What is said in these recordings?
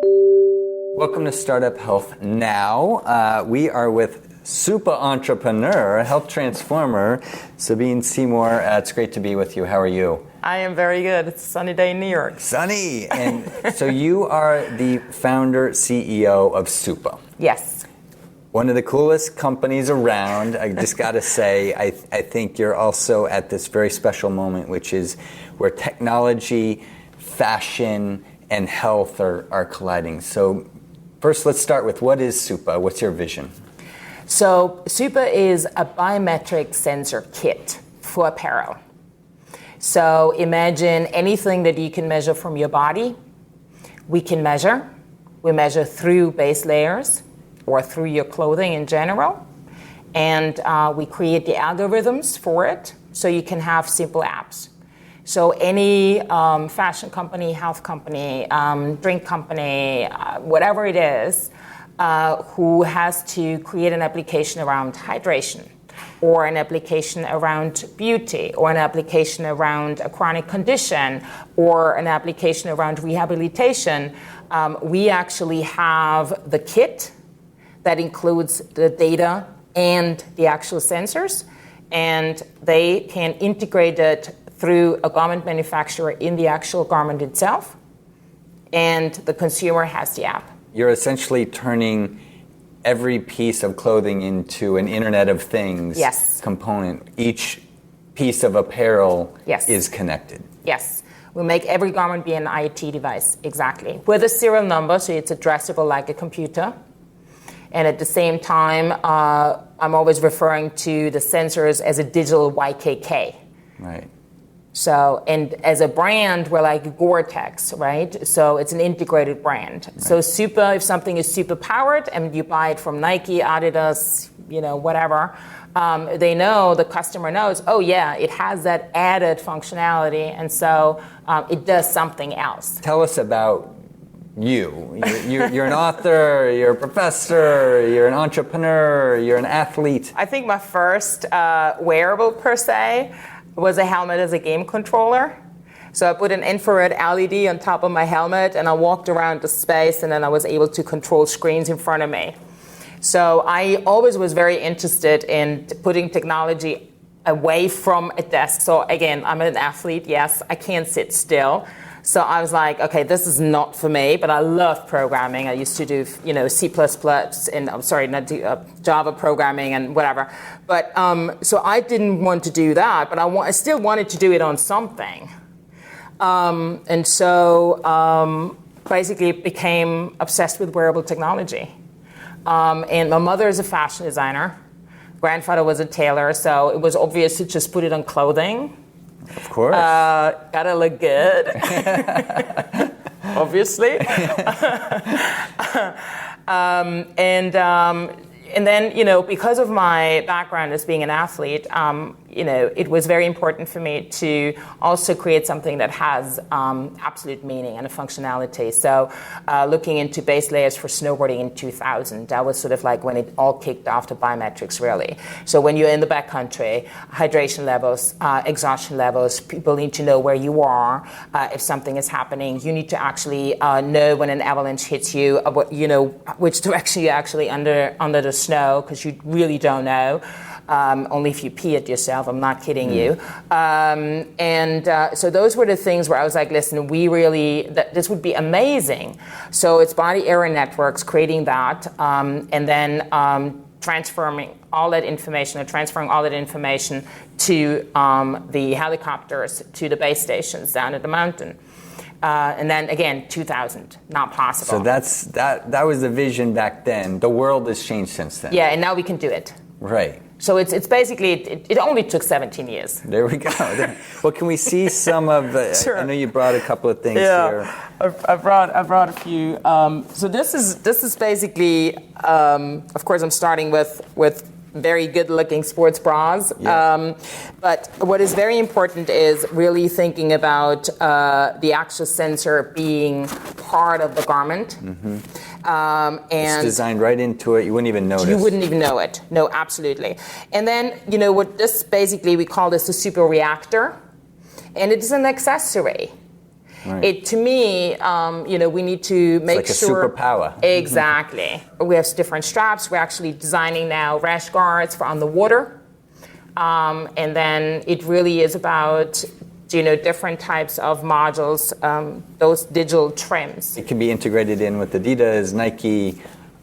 Welcome to Startup Health Now. We are with SUPA entrepreneur, health transformer, Sabine Seymour. It's great to be with you. How are you? I am very good. It's a sunny day in New York. Sunny. And so you are the founder, CEO of SUPA. Yes. One of the coolest companies around. I just got to say, I think you're also at this very special moment, which is where technology, fashion, and health are colliding. So first, let's start with what is SUPA? What's your vision? So SUPA is a biometric sensor kit for apparel. So imagine anything that you can measure from your body, we can measure. We measure through base layers or through your clothing in general. And we create the algorithms for it so you can have simple apps. So any fashion company, health company, drink company, whatever it is, who has to create an application around hydration or an application around beauty or an application around a chronic condition or an application around rehabilitation, we actually have the kit that includes the data and the actual sensors, and they can integrate it through a garment manufacturer in the actual garment itself, and the consumer has the app. You're essentially turning every piece of clothing into an Internet of Things component. Each piece of apparel is connected. Yes. We make every garment be an IoT device, exactly. With a serial number, so it's addressable like a computer. And at the same time, I'm always referring to the sensors as a digital YKK. Right. So, and as a brand, we're like Gore-Tex, right? So it's an integrated brand. Right. So SUPA, if something is SUPA powered and you buy it from Nike, Adidas, whatever, they know, the customer knows, oh yeah, it has that added functionality, and so it does something else. Tell us about you. You're an author, you're a professor, you're an entrepreneur, you're an athlete. I think my first wearable per se was a helmet as a game controller. So I put an infrared LED on top of my helmet and I walked around the space, and then I was able to control screens in front of me. So I always was very interested in putting technology away from a desk. So again, I'm an athlete, yes, I can't sit still. So I was like, okay, this is not for me, but I love programming. I used to do, C++ and Java programming and whatever. But so I didn't want to do that, but I still wanted to do it on something. And so basically became obsessed with wearable technology. And my mother is a fashion designer. Grandfather was a tailor, so it was obvious to just put it on clothing. Of course. Gotta look good. Obviously. And then, because of my background as being an athlete, it was very important for me to also create something that has absolute meaning and a functionality. So looking into base layers for snowboarding in 2000, that was sort of like when it all kicked off to biometrics, really. So when you're in the backcountry, hydration levels, exhaustion levels, people need to know where you are. If something is happening, you need to actually know when an avalanche hits you, which direction you're actually under the snow, because you really don't know. Only if you pee it yourself. I'm not kidding you. So those were the things where I was like, listen, this would be amazing. So it's body area networks, creating that, and then transferring all that information to the helicopters, to the base stations down at the mountain. And then again, 2000, not possible. So that was the vision back then. The world has changed since then. Yeah, and now we can do it. Right. So it's basically, it only took 17 years. There we go. Well, can we see some of the, Sure. I know you brought a couple of things here. I brought a few. So this is basically, of course I'm starting with very good-looking sports bras. Yeah. But what is very important is really thinking about the actual sensor being part of the garment. Mm-hmm. And it's designed right into it. You wouldn't even notice. You wouldn't even know it. No, absolutely. And then, what this basically, we call this the SUPA reactor. And it is an accessory. It, to me, we need to make like sure. It's like a SUPA Power. Exactly. We have different straps. We're actually designing now rash guards for on the water. And then it really is about different types of modules, those digital trims. It can be integrated in with Adidas, Nike,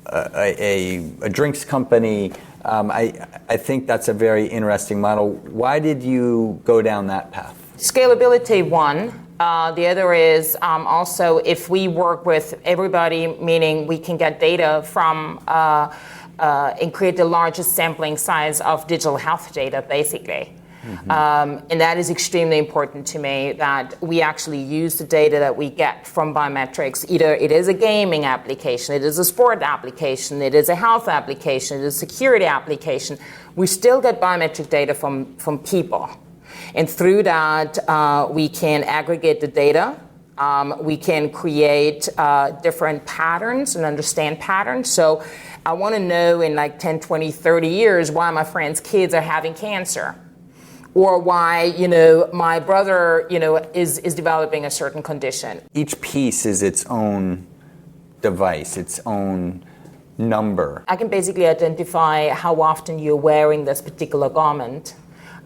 a drinks company. I think that's a very interesting model. Why did you go down that path? Scalability, one. The other is also if we work with everybody, meaning we can get data from and create the largest sampling size of digital health data, basically. And that is extremely important to me, that we actually use the data that we get from biometrics. Either it is a gaming application, it is a sport application, it is a health application, it is a security application. We still get biometric data from people. And through that, we can aggregate the data. We can create different patterns and understand patterns. So I want to know in like 10, 20, 30 years why my friends' kids are having cancer. Or why, my brother, is developing a certain condition. Each piece is its own device, its own number. I can basically identify how often you're wearing this particular garment.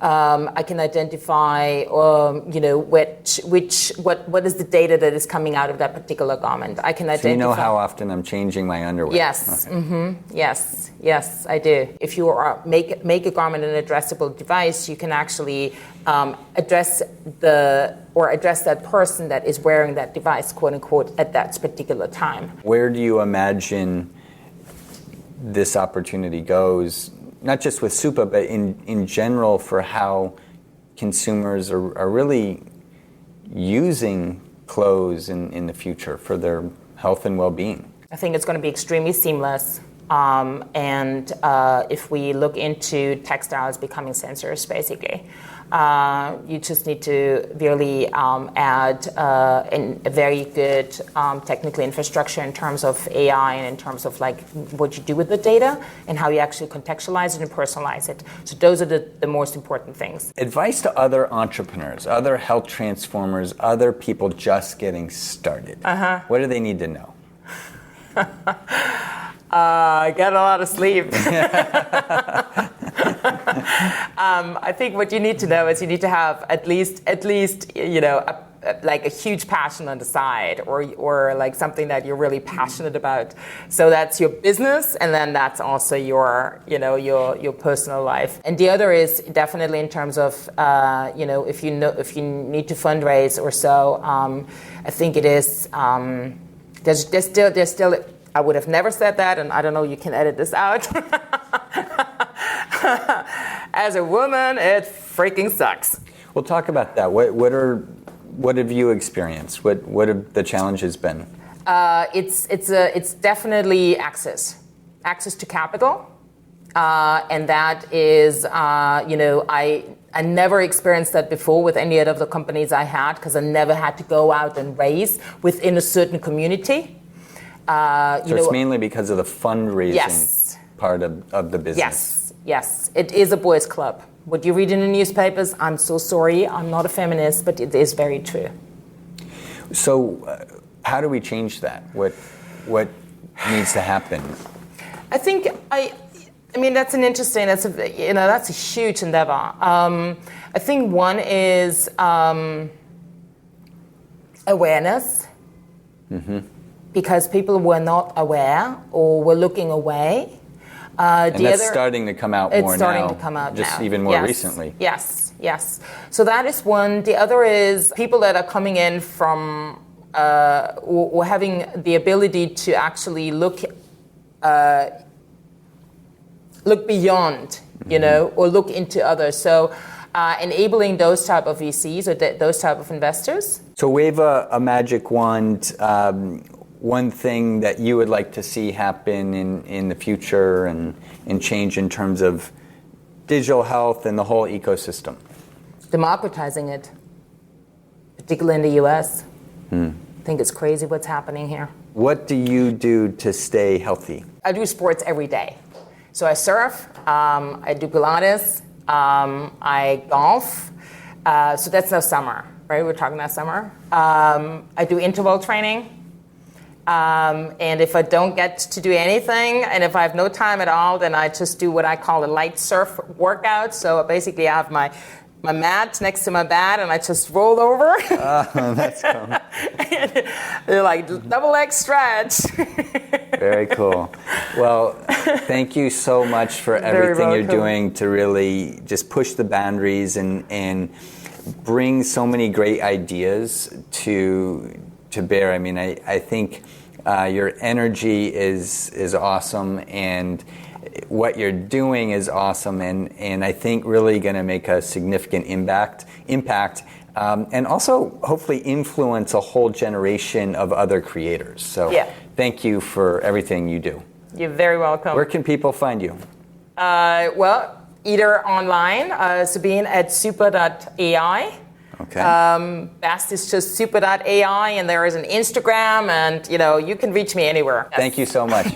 I can identify, what is the data that is coming out of that particular garment. I can identify. So you know how often I'm changing my underwear? Yes. Okay. Yes, I do. If you make a garment an addressable device, you can actually address that person that is wearing that device, quote unquote, at that particular time. Where do you imagine this opportunity goes? Not just with SUPA, but in general for how consumers are really using clothes in the future for their health and well-being. I think it's going to be extremely seamless. And if we look into textiles becoming sensors, basically, you just need to really add a very good technical infrastructure in terms of AI and in terms of like what you do with the data and how you actually contextualize it and personalize it. So those are the most important things. Advice to other entrepreneurs, other health transformers, other people just getting started. What do they need to know? Get a lot of sleep. I think what you need to know is you need to have at least like a huge passion on the side, or like something that you're really passionate about. So that's your business, and then that's also your personal life. And the other is definitely in terms of if you need to fundraise or so. I think it is there's still. I would have never said that, and I don't know, you can edit this out. As a woman, it freaking sucks. We'll talk about that. What have you experienced? What have the challenges been? It's definitely access to capital, and that is I never experienced that before with any of the companies I had, because I never had to go out and raise within a certain community. So it's mainly because of the fundraising part of the business. Yes. It is a boys' club. What you read in the newspapers, I'm so sorry, I'm not a feminist, but it is very true. So how do we change that? What needs to happen? I think I mean that's a huge endeavor. I think one is awareness. Because people were not aware or were looking away. And that's starting to come out more now. It's starting to come out just now. Even more recently. Yes. So that is one. The other is people that are coming in from or having the ability to actually look beyond, or look into others. So enabling those type of VCs or those type of investors. So wave a magic wand. One thing that you would like to see happen in the future and change in terms of digital health and the whole ecosystem? Democratizing it, particularly in the US. I think it's crazy what's happening here. What do you do to stay healthy? I do sports every day. So I surf, I do Pilates, I golf. So that's no summer, right? We're talking that summer. I do interval training. And if I don't get to do anything, and if I have no time at all, then I just do what I call a light surf workout. So basically I have my mat next to my bed, and I just roll over. That's cool. They're like double leg stretch. Very cool. Well, thank you so much for everything you're doing to really just push the boundaries and bring so many great ideas to bear. I mean, I think your energy is awesome, and what you're doing is awesome, and I think really going to make a significant impact, and also hopefully influence a whole generation of other creators. So thank you for everything you do. You're very welcome. Where can people find you? Well, either online, Sabine at SUPA.ai. Okay. Best is just SUPA.ai, and there is an Instagram, and you can reach me anywhere. Thank you so much.